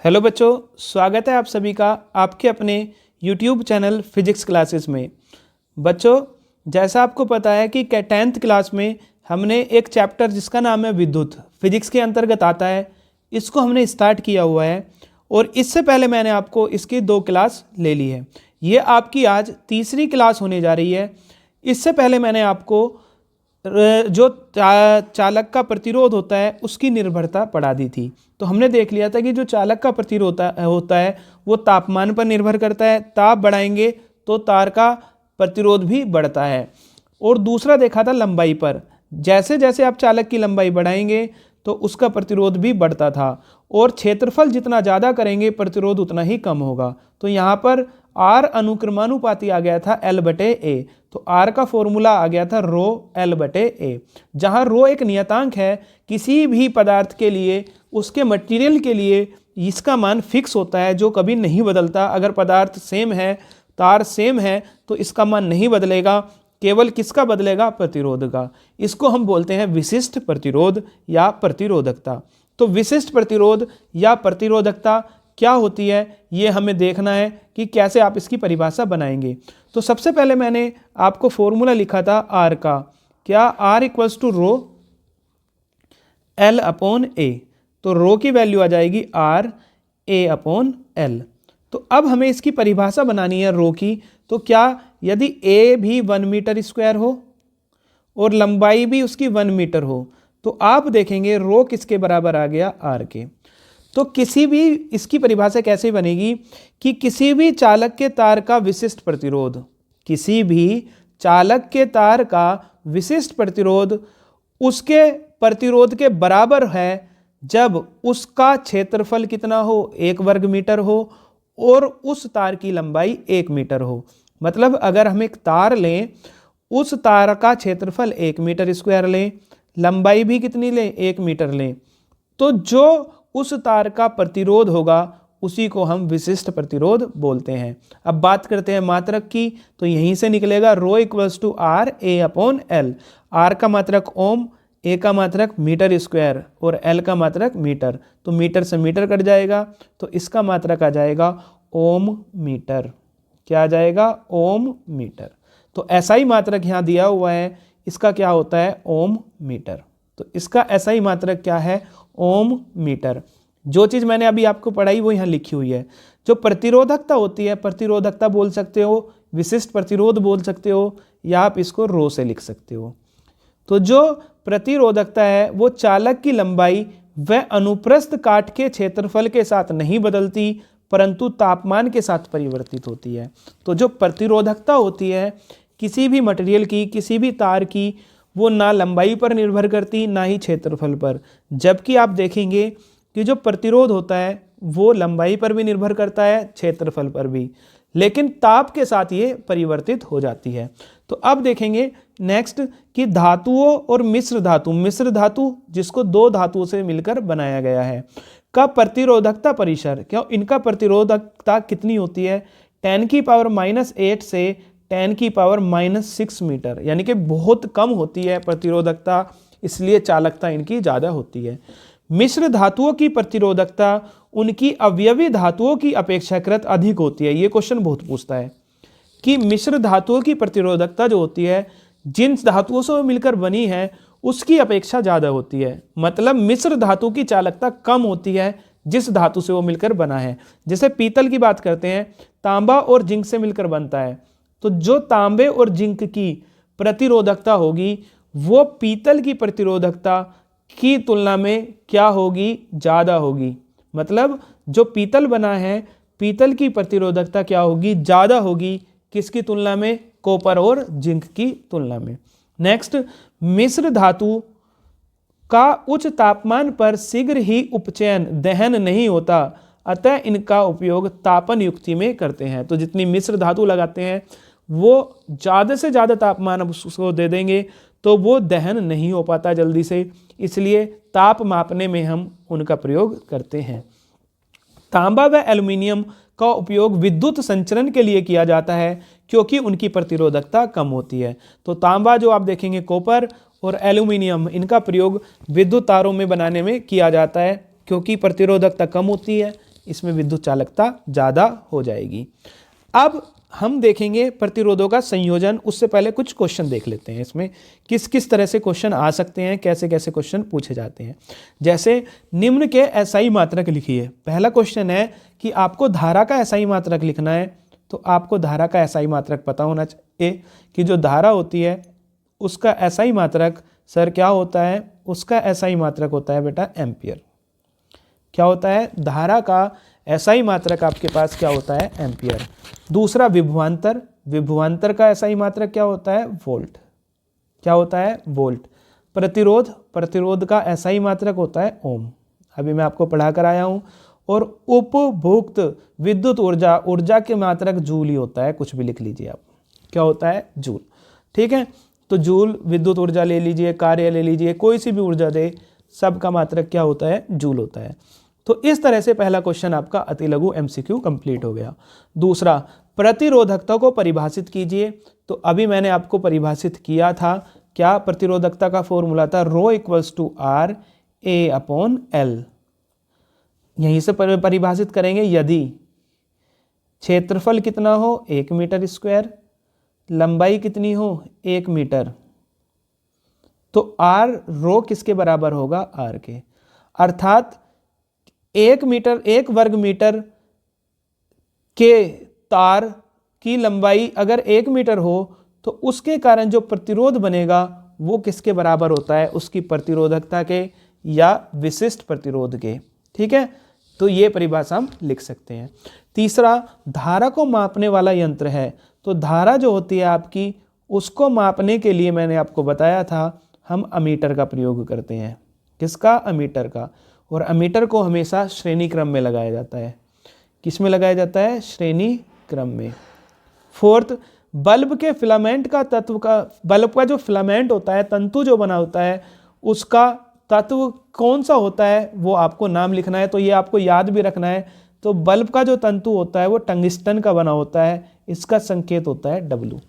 Hello बच्चों, स्वागत है आप सभी का आपके अपने YouTube चैनल फिजिक्स क्लासेस में। बच्चों, जैसा आपको पता है कि 10th क्लास में हमने एक चैप्टर जिसका नाम है विद्युत, फिजिक्स के अंतर्गत आता है, इसको हमने स्टार्ट किया हुआ है और इससे पहले मैंने आपको इसकी 2 क्लास ले ली है। ये आपकी आज तीसरी क्लास होने जा रही है। इससे पहले मैंने आपको जो चालक का प्रतिरोध होता है उसकी निर्भरता पढ़ा दी थी। तो हमने देख लिया था कि जो चालक का प्रतिरोध होता है वो तापमान पर निर्भर करता है। ताप बढ़ाएंगे तो तार का प्रतिरोध भी बढ़ता है। और दूसरा देखा था लंबाई पर, जैसे जैसे आप चालक की लंबाई बढ़ाएंगे तो उसका प्रतिरोध भी बढ़ता था और क्षेत्रफल जितना ज़्यादा करेंगे प्रतिरोध उतना ही कम होगा। तो यहाँ पर R अनुक्रमानुपाती आ गया था L/A। तो R का फॉर्मूला आ गया था रो L/A, जहाँ रो एक नियतांक है किसी भी पदार्थ के लिए, उसके मटेरियल के लिए इसका मान फिक्स होता है जो कभी नहीं बदलता। अगर पदार्थ सेम है, तार सेम है तो इसका मान नहीं बदलेगा, केवल किसका बदलेगा? प्रतिरोध का। इसको हम बोलते हैं विशिष्ट प्रतिरोध या प्रतिरोधकता। तो विशिष्ट प्रतिरोध या प्रतिरोधकता क्या होती है ये हमें देखना है कि कैसे आप इसकी परिभाषा बनाएंगे। तो सबसे पहले मैंने आपको फॉर्मूला लिखा था R का, क्या? R equals to rho L/A। तो रो की वैल्यू आ जाएगी RA/L। तो अब हमें इसकी परिभाषा बनानी है रो की। तो क्या यदि A भी 1 मीटर स्क्वायर हो और लंबाई भी उसकी 1 मीटर हो तो आप देखेंगे रो किसके बराबर आ गया? R के। तो किसी भी इसकी परिभाषा कैसे बनेगी कि किसी भी चालक के तार का विशिष्ट प्रतिरोध, किसी भी चालक के तार का विशिष्ट प्रतिरोध उसके प्रतिरोध के बराबर है जब उसका क्षेत्रफल कितना हो? 1 वर्ग मीटर हो और उस तार की लंबाई 1 मीटर हो। मतलब अगर हम एक तार लें, उस तार का क्षेत्रफल 1 मीटर स्क्वायर लें, लंबाई भी कितनी लें? 1 मीटर लें, तो जो उस तार का प्रतिरोध होगा उसी को हम विशिष्ट प्रतिरोध बोलते हैं। अब बात करते हैं मात्रक की, तो यहीं से निकलेगा रो इक्वल्स टू RA/L। R का मात्रक ओम, A का मात्रक मीटर स्क्वायर और L का मात्रक मीटर। तो मीटर से मीटर कट जाएगा तो इसका मात्रक आ जाएगा ओम मीटर। क्या आ जाएगा? ओम मीटर। तो ऐसा ही मात्रक यहाँ दिया हुआ है, इसका क्या होता है? ओम मीटर। तो इसका ऐसा ही मात्रक क्या है? ओम मीटर। जो चीज़ मैंने अभी आपको पढ़ाई वो यहाँ लिखी हुई है। जो प्रतिरोधकता होती है, प्रतिरोधकता बोल सकते हो, विशिष्ट प्रतिरोध बोल सकते हो, या आप इसको रो से लिख सकते हो। तो जो प्रतिरोधकता है वो चालक की लंबाई व अनुप्रस्थ काट के क्षेत्रफल के साथ नहीं बदलती परंतु तापमान के साथ परिवर्तित होती है। तो जो प्रतिरोधकता होती है किसी भी मटेरियल की, किसी भी तार की, वो ना लंबाई पर निर्भर करती ना ही क्षेत्रफल पर। जबकि आप देखेंगे कि जो प्रतिरोध होता है वो लंबाई पर भी निर्भर करता है, क्षेत्रफल पर भी, लेकिन ताप के साथ ये परिवर्तित हो जाती है। तो अब देखेंगे नेक्स्ट कि धातुओं और मिश्र धातु जिसको 2 धातुओं से मिलकर बनाया गया है, का प्रतिरोधकता परिसर, क्यों इनका प्रतिरोधकता कितनी होती है? 10⁻⁸ से 10⁻⁻6 मीटर, यानी कि बहुत कम होती है प्रतिरोधकता, इसलिए चालकता इनकी ज़्यादा होती है। मिश्र धातुओं की प्रतिरोधकता उनकी अवयवी धातुओं की अपेक्षाकृत अधिक होती है। ये क्वेश्चन बहुत पूछता है कि मिश्र धातुओं की प्रतिरोधकता जो होती है जिन धातुओं से वो मिलकर बनी है उसकी अपेक्षा ज़्यादा होती है। मतलब मिश्र धातु की चालकता कम होती है जिस धातु से वो मिलकर बना है। जैसे पीतल की बात करते हैं, तांबा और जिंक से मिलकर बनता है, तो जो तांबे और जिंक की प्रतिरोधकता होगी वो पीतल की प्रतिरोधकता की तुलना में क्या होगी? ज़्यादा होगी। मतलब जो पीतल बना है, पीतल की प्रतिरोधकता क्या होगी? ज़्यादा होगी। किसकी तुलना में? कॉपर और जिंक की तुलना में। नेक्स्ट, मिश्र धातु का उच्च तापमान पर शीघ्र ही उपचयन दहन नहीं होता, अतः इनका उपयोग तापन युक्ति में करते हैं। तो जितनी मिश्र धातु लगाते हैं वो ज़्यादा से ज़्यादा तापमान उसको दे देंगे तो वो दहन नहीं हो पाता जल्दी से, इसलिए ताप मापने में हम उनका प्रयोग करते हैं। तांबा व एल्युमिनियम का उपयोग विद्युत संचरण के लिए किया जाता है क्योंकि उनकी प्रतिरोधकता कम होती है। तो तांबा जो आप देखेंगे, कॉपर और एल्युमिनियम, इनका प्रयोग विद्युत तारों में बनाने में किया जाता है क्योंकि प्रतिरोधकता कम होती है, इसमें विद्युत चालकता ज़्यादा हो जाएगी। अब हम देखेंगे प्रतिरोधों का संयोजन, उससे पहले कुछ क्वेश्चन देख लेते हैं इसमें किस किस तरह से क्वेश्चन आ सकते हैं, कैसे कैसे क्वेश्चन पूछे जाते हैं। जैसे निम्न के एसआई मात्रक लिखिए। पहला क्वेश्चन है कि आपको धारा का एसआई मात्रक लिखना है, तो आपको धारा का एसआई मात्रक पता होना चाहिए कि जो धारा होती है उसका एसआई मात्रक सर क्या होता है, उसका एसआई मात्रक होता है बेटा एम्पियर। क्या होता है, धारा का एसआई मात्रक आपके पास क्या होता है, एम्पियर। दूसरा विभवांतर, विभवांतर का एसआई मात्रक क्या होता है, वोल्ट। क्या होता है, वोल्ट। प्रतिरोध, प्रतिरोध का एसआई मात्रक होता है ओम, अभी मैं आपको पढ़ा कर आया हूँ। और उपभोक्त विद्युत ऊर्जा, ऊर्जा के मात्रक जूल ही होता है, कुछ भी लिख लीजिए आप, क्या होता है, जूल। ठीक है, तो जूल विद्युत ऊर्जा ले लीजिए, कार्य ले लीजिए, कोई सी भी ऊर्जा दे, सबका मात्रक क्या होता है, जूल होता है। तो इस तरह से पहला क्वेश्चन आपका अति लघु एमसीक्यू कंप्लीट हो गया। दूसरा, प्रतिरोधकता को परिभाषित कीजिए। तो अभी मैंने आपको परिभाषित किया था, क्या प्रतिरोधकता का फॉर्मूला था, rho equals to R A upon L. यहीं से परिभाषित करेंगे, यदि क्षेत्रफल कितना हो 1 मीटर स्क्वायर, लंबाई कितनी हो 1 मीटर, तो आर रो किसके बराबर होगा, आर के। अर्थात 1 मीटर, 1 वर्ग मीटर के तार की लंबाई अगर 1 मीटर हो तो उसके कारण जो प्रतिरोध बनेगा वो किसके बराबर होता है, उसकी प्रतिरोधकता के या विशिष्ट प्रतिरोध के। ठीक है, तो ये परिभाषा हम लिख सकते हैं। तीसरा, धारा को मापने वाला यंत्र है। तो धारा जो होती है आपकी, उसको मापने के लिए मैंने आपको बताया था हम अमीटर का प्रयोग करते हैं। किसका, अमीटर का। और अमीटर को हमेशा श्रेणी क्रम में लगाया जाता है। किस में लगाया जाता है, श्रेणी क्रम में। फोर्थ, बल्ब के फिलामेंट का तत्व का, बल्ब का जो फिलामेंट होता है, तंतु जो बना होता है, उसका तत्व कौन सा होता है वो आपको नाम लिखना है। तो ये आपको याद भी रखना है। तो बल्ब का जो तंतु होता है वो टंगस्टन का बना होता है, इसका संकेत होता है W।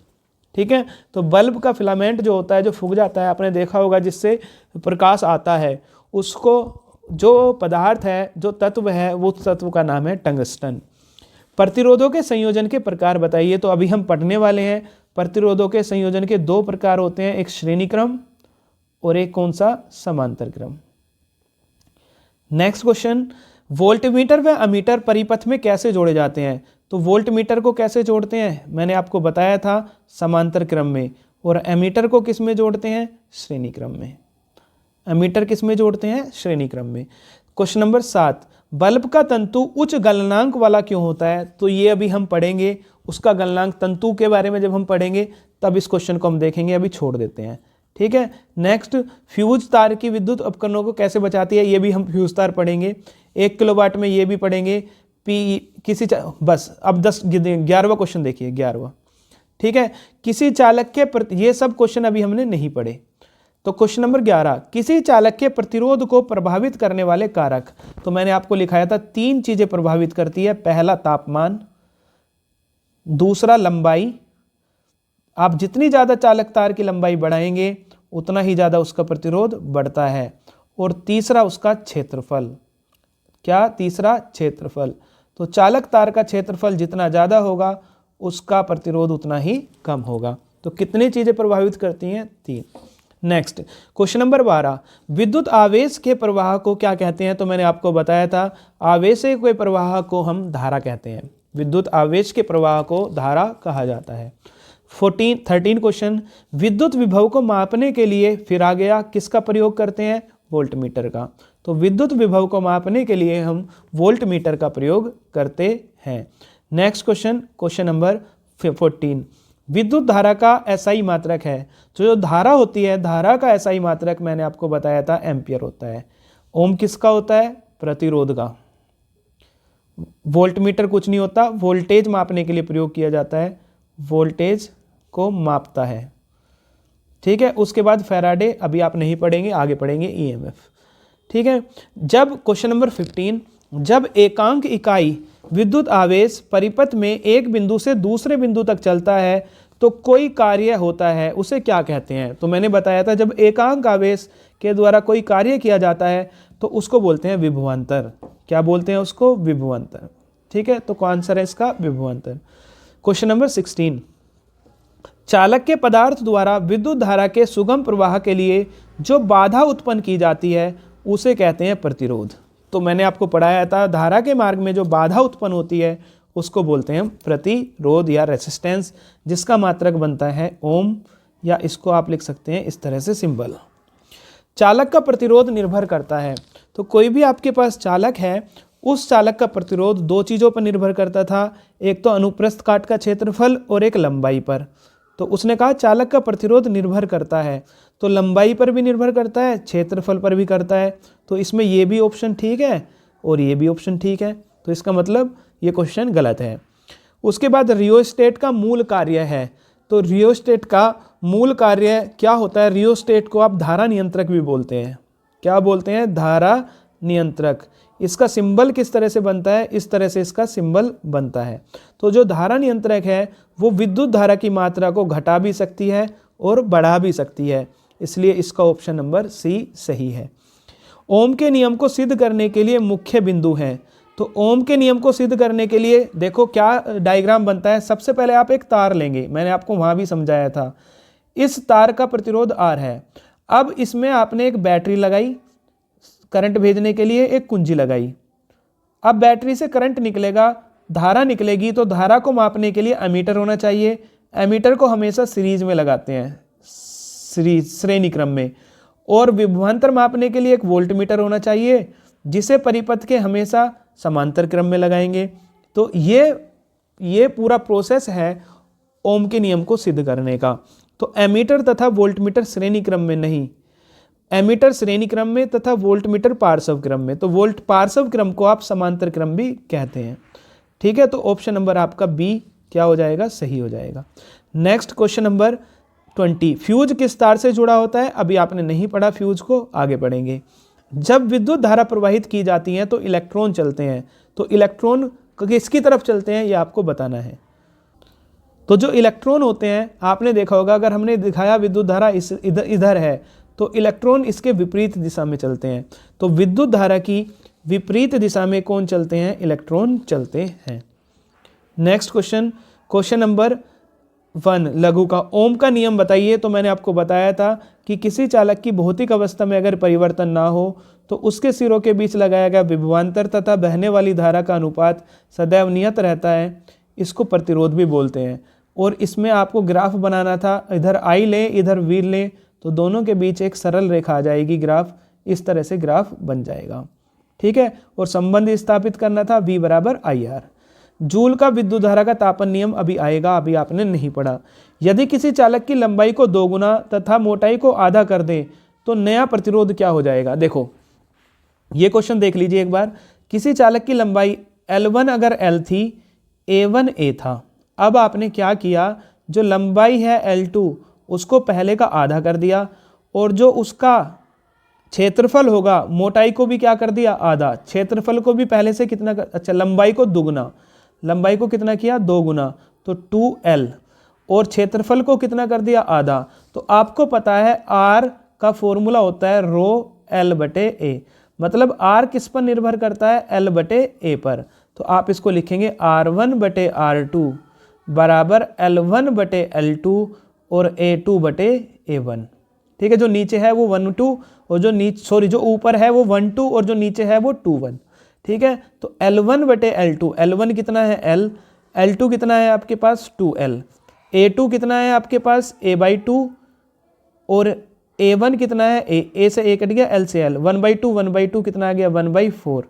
ठीक है, तो बल्ब का फिलामेंट जो होता है, जो फूक जाता है, आपने देखा होगा जिससे प्रकाश आता है, उसको जो पदार्थ है, जो तत्व है, वो तत्व का नाम है टंगस्टन। प्रतिरोधों के संयोजन के प्रकार बताइए। तो अभी हम पढ़ने वाले हैं प्रतिरोधों के संयोजन के 2 प्रकार होते हैं, एक श्रेणी क्रम और एक कौन सा, समांतर क्रम। नेक्स्ट क्वेश्चन, वोल्टमीटर व अमीटर परिपथ में कैसे जोड़े जाते हैं। तो वोल्टमीटर को कैसे जोड़ते हैं, मैंने आपको बताया था समांतर क्रम में। और एमीटर को किस में जोड़ते हैं, श्रेणी क्रम में। एमीटर किस में जोड़ते हैं, श्रेणी क्रम में। क्वेश्चन नंबर 7, बल्ब का तंतु उच्च गलनांक वाला क्यों होता है। तो ये अभी हम पढ़ेंगे, उसका गलनांक तंतु के बारे में जब हम पढ़ेंगे तब इस क्वेश्चन को हम देखेंगे, अभी छोड़ देते हैं। ठीक है, नेक्स्ट, फ्यूज तार की विद्युत उपकरणों को कैसे बचाती है, ये भी हम फ्यूज तार पढ़ेंगे। 1 किलोवाट में ये भी पढ़ेंगे। बस अब 11वां क्वेश्चन देखिए, 11वां। ठीक है, किसी चालक के ये सब क्वेश्चन अभी हमने नहीं पढ़े। तो क्वेश्चन नंबर 11, किसी चालक के प्रतिरोध को प्रभावित करने वाले कारक। तो मैंने आपको लिखाया था 3 चीजें प्रभावित करती है। पहला तापमान, दूसरा लंबाई, आप जितनी ज़्यादा चालक तार की लंबाई बढ़ाएंगे उतना ही ज़्यादा उसका प्रतिरोध बढ़ता है। और तीसरा उसका क्षेत्रफल। क्या, तीसरा क्षेत्रफल। तो चालक तार का क्षेत्रफल जितना ज़्यादा होगा उसका प्रतिरोध उतना ही कम होगा। तो कितनी चीज़ें प्रभावित करती हैं, 3। नेक्स्ट, क्वेश्चन नंबर 12, विद्युत आवेश के प्रवाह को क्या कहते हैं। तो मैंने आपको बताया था आवेश के प्रवाह को हम धारा कहते हैं। विद्युत आवेश के प्रवाह को धारा कहा जाता है। 13 क्वेश्चन, विद्युत विभव को मापने के लिए फिर आ गया किसका प्रयोग करते हैं, वोल्टमीटर का। तो विद्युत विभव को मापने के लिए हम वोल्टमीटर का प्रयोग करते हैं। नेक्स्ट क्वेश्चन, क्वेश्चन नंबर 14, विद्युत धारा का एसआई मात्रक है। तो जो धारा होती है, धारा का एसआई मात्रक मैंने आपको बताया था एम्पियर होता है। ओम किसका होता है, प्रतिरोध का। वोल्टमीटर कुछ नहीं होता, वोल्टेज मापने के लिए प्रयोग किया जाता है, वोल्टेज को मापता है। ठीक है, उसके बाद फैराडे अभी आप नहीं पढ़ेंगे, आगे पढ़ेंगे ईएमएफ। ठीक है, जब क्वेश्चन नंबर 15, जब एकांक इकाई विद्युत आवेश परिपथ में एक बिंदु से दूसरे बिंदु तक चलता है तो कोई कार्य होता है, उसे क्या कहते हैं। तो मैंने बताया था जब एकांक आवेश के द्वारा कोई कार्य किया जाता है तो उसको बोलते हैं विभवांतर। क्या बोलते हैं उसको? विभवांतर। ठीक है, तो कौन आंसर है इसका? विभवांतर। क्वेश्चन नंबर 16, चालक के पदार्थ द्वारा विद्युत धारा के सुगम प्रवाह के लिए जो बाधा उत्पन्न की जाती है उसे कहते हैं प्रतिरोध। तो मैंने आपको पढ़ाया था धारा के मार्ग में जो बाधा उत्पन्न होती है उसको बोलते हैं प्रतिरोध या रेसिस्टेंस, जिसका मात्रक बनता है ओम, या इसको आप लिख सकते हैं इस तरह से सिंबल। चालक का प्रतिरोध निर्भर करता है, तो कोई भी आपके पास चालक है उस चालक का प्रतिरोध दो चीज़ों पर निर्भर करता था, एक तो अनुप्रस्थ काट का क्षेत्रफल और एक लंबाई पर। तो उसने कहा चालक का प्रतिरोध निर्भर करता है, तो लंबाई पर भी निर्भर करता है, क्षेत्रफल पर भी करता है। तो इसमें ये भी ऑप्शन ठीक है और ये भी ऑप्शन ठीक है, तो इसका मतलब ये क्वेश्चन गलत है। उसके बाद रियोस्टेट का मूल कार्य है, तो रियोस्टेट का मूल कार्य क्या होता है? रियोस्टेट को आप धारा नियंत्रक भी बोलते हैं। क्या बोलते हैं? धारा नियंत्रक। इसका सिंबल किस तरह से बनता है? इस तरह से इसका सिंबल बनता है। तो जो धारा नियंत्रक है वो विद्युत धारा की मात्रा को घटा भी सकती है और बढ़ा भी सकती है, इसलिए इसका ऑप्शन नंबर सी सही है। ओम के नियम को सिद्ध करने के लिए मुख्य बिंदु हैं, तो ओम के नियम को सिद्ध करने के लिए देखो क्या डायग्राम बनता है। सबसे पहले आप एक तार लेंगे, मैंने आपको वहाँ भी समझाया था। इस तार का प्रतिरोध R है। अब इसमें आपने एक बैटरी लगाई, करंट भेजने के लिए एक कुंजी लगाई। अब बैटरी से करंट निकलेगा, धारा निकलेगी, तो धारा को मापने के लिए एमीटर होना चाहिए। एमीटर को हमेशा सीरीज में लगाते हैं, श्रेणी क्रम में। और विभवांतर मापने के लिए एक वोल्टमीटर होना चाहिए, जिसे परिपथ के हमेशा समांतर क्रम में लगाएंगे। तो ये पूरा प्रोसेस है ओम के नियम को सिद्ध करने का। तो एमीटर तथा वोल्टमीटर श्रेणी क्रम में नहीं, एमीटर श्रेणी क्रम में तथा वोल्टमीटर पार्श्व क्रम में। तो वोल्ट पार्श्व क्रम को आप समांतर क्रम भी कहते हैं। ठीक है, तो ऑप्शन नंबर आपका बी क्या हो जाएगा? सही हो जाएगा। नेक्स्ट क्वेश्चन नंबर 20, फ्यूज किस तार से जुड़ा होता है? अभी आपने नहीं पढ़ा फ्यूज को, आगे पढ़ेंगे। जब विद्युत धारा प्रवाहित की जाती है तो इलेक्ट्रॉन चलते हैं, तो इलेक्ट्रॉन किसकी तरफ चलते हैं ये आपको बताना है। तो जो इलेक्ट्रॉन होते हैं आपने देखा होगा, अगर हमने दिखाया विद्युत धारा इधर है तो इलेक्ट्रॉन इसके विपरीत दिशा में चलते हैं। तो विद्युत धारा की विपरीत दिशा में कौन चलते हैं? इलेक्ट्रॉन चलते हैं। नेक्स्ट क्वेश्चन, क्वेश्चन नंबर 1 लघु का ओम का नियम बताइए। तो मैंने आपको बताया था कि किसी चालक की भौतिक अवस्था में अगर परिवर्तन ना हो तो उसके सिरों के बीच लगाया गया विभवांतर तथा बहने वाली धारा का अनुपात सदैव नियत रहता है। इसको प्रतिरोध भी बोलते हैं। और इसमें आपको ग्राफ बनाना था, इधर आई ले इधर वी ले, तो दोनों के बीच एक सरल रेखा आ जाएगी, ग्राफ इस तरह से ग्राफ बन जाएगा। ठीक है, और संबंध स्थापित करना था V बराबर IR। जूल का विद्युत धारा का तापन नियम अभी आएगा, अभी आपने नहीं पढ़ा। यदि किसी चालक की लंबाई को दोगुना तथा मोटाई को आधा कर दें तो नया प्रतिरोध क्या हो जाएगा? देखो ये क्वेश्चन देख लीजिए एक बार। किसी चालक की लंबाई L1 अगर L थी, A1 A था। अब आपने क्या किया, जो लंबाई है L2 उसको पहले का आधा कर दिया, और जो उसका क्षेत्रफल होगा मोटाई को भी क्या कर दिया? आधा। क्षेत्रफल को भी पहले से कितना अच्छा, लंबाई को दुगुना, लंबाई को कितना किया? 2 गुना, तो 2L। और क्षेत्रफल को कितना कर दिया? आधा। तो आपको पता है R का फॉर्मूला होता है रो L बटे A, मतलब R किस पर निर्भर करता है? L बटे A पर। तो आप इसको लिखेंगे R1 बटे R2 बराबर L1 बटे L2 और A2 बटे A1। ठीक है, जो नीचे है वो 1 2 और जो ऊपर है वो 1 2 और जो नीचे है वो 2 1। ठीक है, तो L1 बटे L2, L1 कितना है? L, L2 कितना है आपके पास? 2L, A2 कितना है आपके पास? A/2 और A1 कितना है? A से A कट गया, L से L, 1/2 कितना आ गया? 1/4।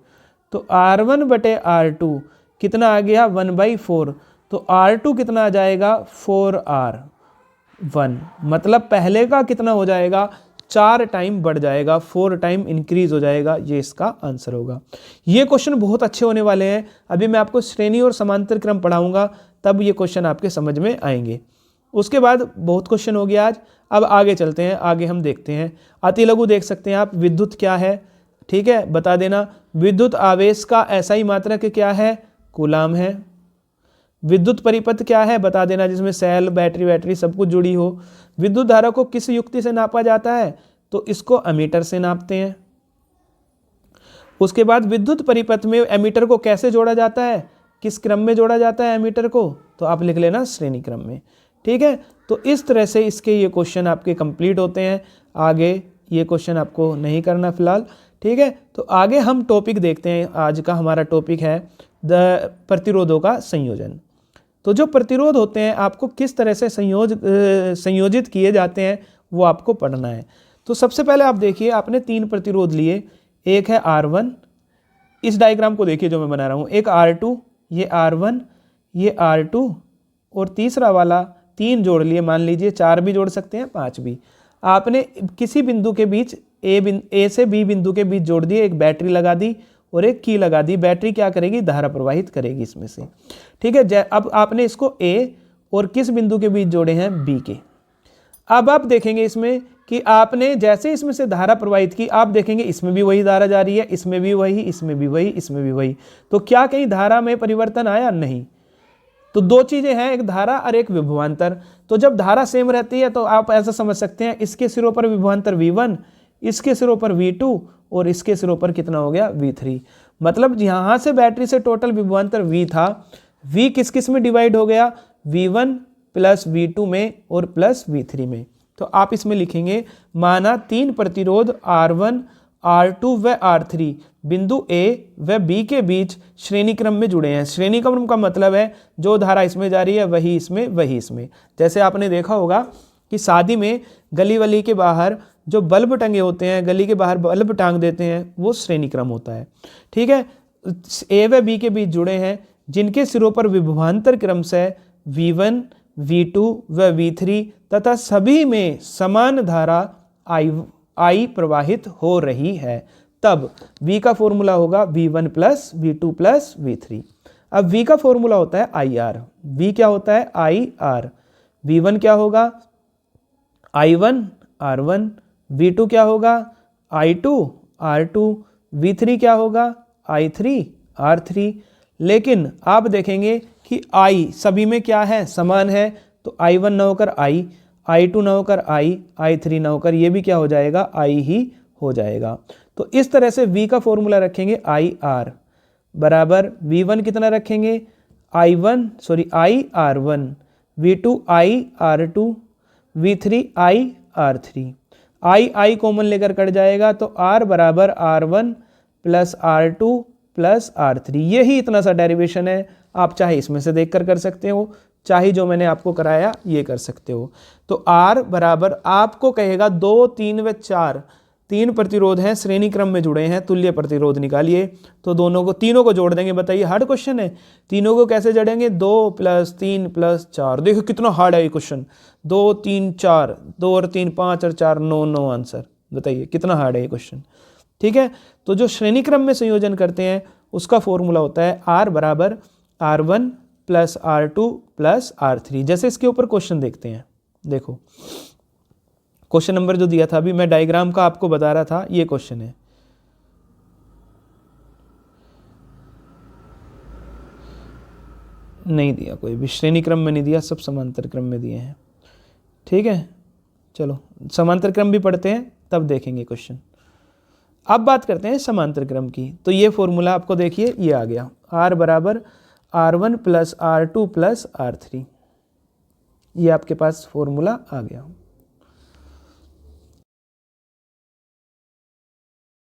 तो R1 बटे R2 कितना आ गया? 1/4। तो R2 कितना आ जाएगा? 4R1, मतलब पहले का कितना हो जाएगा? 4 टाइम बढ़ जाएगा, 4 टाइम इंक्रीज हो जाएगा। ये इसका आंसर होगा। ये क्वेश्चन बहुत अच्छे होने वाले हैं। अभी मैं आपको श्रेणी और समांतर क्रम पढ़ाऊंगा, तब ये क्वेश्चन आपके समझ में आएंगे। उसके बाद बहुत क्वेश्चन हो गया आज। अब आगे चलते हैं, आगे हम देखते हैं। अति लघु देख सकते हैं आप, विद्युत क्या है? ठीक है, बता देना। विद्युत आवेश का SI मात्रक क्या है? कूलाम है। विद्युत परिपथ क्या है? बता देना, जिसमें सेल बैटरी सब कुछ जुड़ी हो। विद्युत धारा को किस युक्ति से नापा जाता है? तो इसको एमीटर से नापते हैं। उसके बाद विद्युत परिपथ में एमीटर को कैसे जोड़ा जाता है, किस क्रम में जोड़ा जाता है एमीटर को, तो आप लिख लेना श्रेणी क्रम में। ठीक है, तो इस तरह से इसके ये क्वेश्चन आपके कंप्लीट होते हैं। आगे ये क्वेश्चन आपको नहीं करना फिलहाल। ठीक है, तो आगे हम टॉपिक देखते हैं। आज का हमारा टॉपिक है प्रतिरोधों का संयोजन। तो जो प्रतिरोध होते हैं आपको किस तरह से संयोजित किए जाते हैं वो आपको पढ़ना है। तो सबसे पहले आप देखिए, आपने 3 प्रतिरोध लिए, एक है R1, इस डायग्राम को देखिए जो मैं बना रहा हूँ, एक R2, ये R1, ये R2, और तीसरा वाला 3 जोड़ लिए, मान लीजिए 4 भी जोड़ सकते हैं, 5 भी। आपने किसी बिंदु के बीच ए से बी बिंदु के बीच जोड़ दिए, एक बैटरी लगा दी और एक की लगा दी। बैटरी क्या करेगी, धारा प्रवाहित करेगी इसमें से। ठीक है, अब आपने इसको ए और किस बिंदु के बीच जोड़े हैं, बी के। अब आप देखेंगे इसमें कि आपने जैसे इसमें से धारा प्रवाहित की, आप देखेंगे इसमें भी वही धारा जा रही है, इसमें भी वही, इसमें भी वही, इसमें भी वही। तो क्या कहीं धारा में परिवर्तन आया, नहीं। तो 2 चीजें हैं, एक धारा और एक विभवांतर। तो जब धारा सेम रहती है तो आप ऐसा समझ सकते हैं, इसके सिरों पर विभवांतर V1, इसके सिरों पर V2 और इसके सिरों पर कितना हो गया, V3। मतलब यहां से बैटरी से टोटल विभवांतर V था, V किस किस में डिवाइड हो गया, V1 प्लस V2 में और प्लस V3 में। तो आप इसमें लिखेंगे, माना 3 प्रतिरोध R1, R2 व R3 बिंदु A व B के बीच श्रेणी क्रम में जुड़े हैं। श्रेणी क्रम का मतलब है जो धारा इसमें जा रही है वही इसमें, वही इसमें। जैसे आपने देखा होगा कि शादी में गली वली के बाहर जो बल्ब टंगे होते हैं, गली के बाहर बल्ब टांग देते हैं, वो श्रेणी क्रम होता है। ठीक है, A व B के बीच जुड़े हैं, जिनके सिरों पर विभवांतर क्रम से V1, V2 व V3 तथा सभी में समान धारा I प्रवाहित हो रही है। तब V का फॉर्मूला होगा V1 plus V2 plus V3। अब V का फॉर्मूला होता है IR। V क्या होता है, IR। V1 क्या होगा, I1 R1, V2 क्या होगा, I2 R2, V3 क्या होगा, I3 R3। लेकिन आप देखेंगे कि I सभी में क्या है, समान है। तो I1 ना होकर I2 ना होकर I3 ना होकर ये भी क्या हो जाएगा, I ही हो जाएगा। तो इस तरह से V का फॉर्मूला रखेंगे IR बराबर V1 कितना रखेंगे, IR1, V2 IR2, V3 IR3। I common लेकर कट जाएगा, तो R बराबर R1 plus R2 plus R3। यही इतना सा डेरिवेशन है। आप चाहे इसमें से देखकर कर सकते हो, चाहे जो मैंने आपको कराया ये कर सकते हो। तो R बराबर आपको कहेगा 2, 3 व 4 3 प्रतिरोध हैं, श्रेणी क्रम में जुड़े हैं, तुल्य प्रतिरोध निकालिए। तो तीनों को जोड़ देंगे। बताइए, हार्ड क्वेश्चन है। तीनों को कैसे जोड़ेंगे, 2 + 3 + 4। देखो कितना हार्ड है ये क्वेश्चन। 2, 3, 4, 2 और 3 5 और 4 9 आंसर। बताइए कितना हार्ड है ये क्वेश्चन। ठीक है, तो जो श्रेणी क्रम में संयोजन करते हैं उसका फॉर्मूला होता है R बराबर R1 plus R2 plus R3। जैसे इसके ऊपर क्वेश्चन देखते हैं। देखो क्वेश्चन नंबर जो दिया था, अभी मैं डायग्राम का आपको बता रहा था, ये क्वेश्चन है। नहीं दिया कोई भी, श्रेणी क्रम में नहीं दिया, सब समांतर क्रम में दिए हैं। ठीक है, चलो समांतर क्रम भी पढ़ते हैं तब देखेंगे क्वेश्चन। अब बात करते हैं समांतर क्रम की। तो ये फॉर्मूला आपको देखिए, ये आ गया, R बराबर R1 plus R2 plus R3। ये आपके पास फॉर्मूला आ गया।